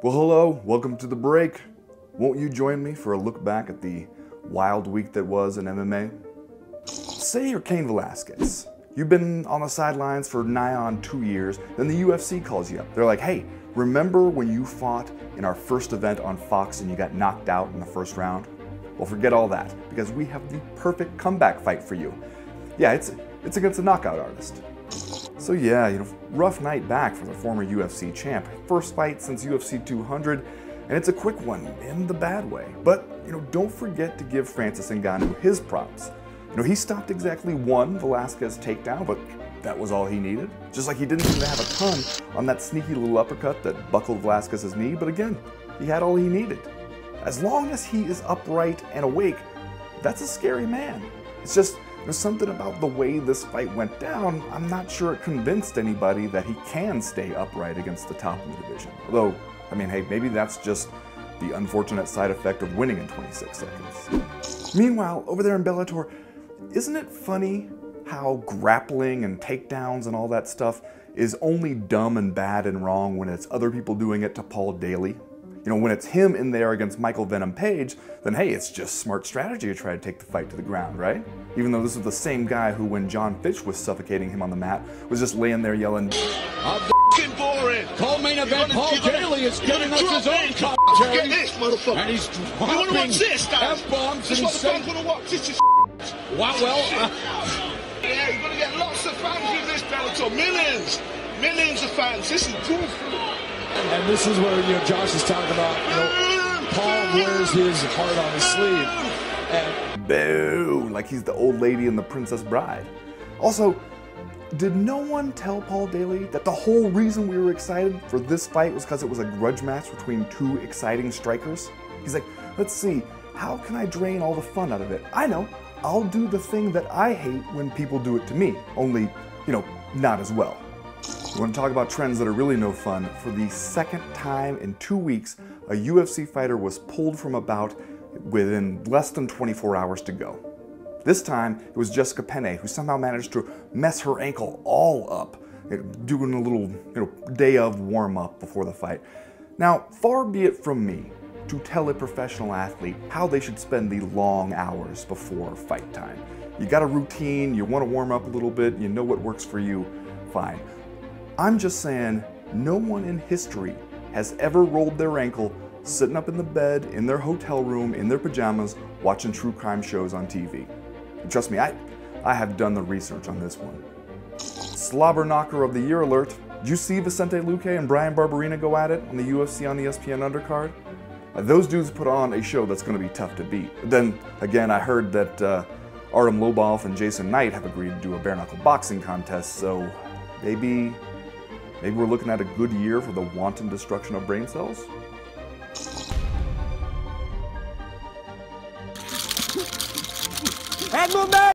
Well, hello, welcome to the break. Won't you join me for a look back at the wild week that was in MMA? Say you're Cain Velasquez. You've been on the sidelines for nigh on 2 years, then the UFC calls you up. They're like, hey, remember when you fought in our first event on Fox and you got knocked out in the first round? Well, forget all that, because we have the perfect comeback fight for you. Yeah, it's against a knockout artist. So yeah, rough night back for the former UFC champ. First fight since UFC 200, and it's a quick one in the bad way. But, don't forget to give Francis Ngannou his props. He stopped exactly one Velasquez takedown, but that was all he needed. Just like he didn't seem to have a ton on that sneaky little uppercut that buckled Velasquez's knee, but again, he had all he needed. As long as he is upright and awake, that's a scary man. It's just, there's something about the way this fight went down, I'm not sure it convinced anybody that he can stay upright against the top of the division. Although, hey, maybe that's just the unfortunate side effect of winning in 26 seconds. Meanwhile, over there in Bellator, isn't it funny how grappling and takedowns and all that stuff is only dumb and bad and wrong when it's other people doing it to Paul Daley? When it's him in there against Michael Venom Page, then hey, it's just smart strategy to try to take the fight to the ground, right? Even though this is the same guy who, when John Fitch was suffocating him on the mat, was just laying there yelling, I'm f***ing boring. Co-main event, Paul Daley is giving us his own commentary. Get this, motherfucker. And he's You want to watch this, guys? F-bombs This and is he's what the saying, fans want to watch. This is wow, well, yeah, you're going to get lots of fans with this Bellator. Millions of fans. This is good. And this is where, Josh is talking about, Paul wears his heart on his sleeve. And boo, like he's the old lady in The Princess Bride. Also, did no one tell Paul Daley that the whole reason we were excited for this fight was because it was a grudge match between two exciting strikers? He's like, let's see, how can I drain all the fun out of it? I know, I'll do the thing that I hate when people do it to me, only, not as well. We want to talk about trends that are really no fun. For the second time in 2 weeks, a UFC fighter was pulled from a bout within less than 24 hours to go. This time, it was Jessica Penne, who somehow managed to mess her ankle all up, doing a little day of warm-up before the fight. Now, far be it from me to tell a professional athlete how they should spend the long hours before fight time. You got a routine, you want to warm up a little bit, you know what works for you, fine. I'm just saying, no one in history has ever rolled their ankle sitting up in the bed, in their hotel room, in their pajamas, watching true crime shows on TV. And trust me, I have done the research on this one. Slobber knocker of the year alert. Did you see Vicente Luque and Barbarina go at it on the UFC on the ESPN undercard? Those dudes put on a show that's going to be tough to beat. Then, again, I heard that Artem Lobov and Jason Knight have agreed to do a bare-knuckle boxing contest, so maybe we're looking at a good year for the wanton destruction of brain cells? Admiral Matt!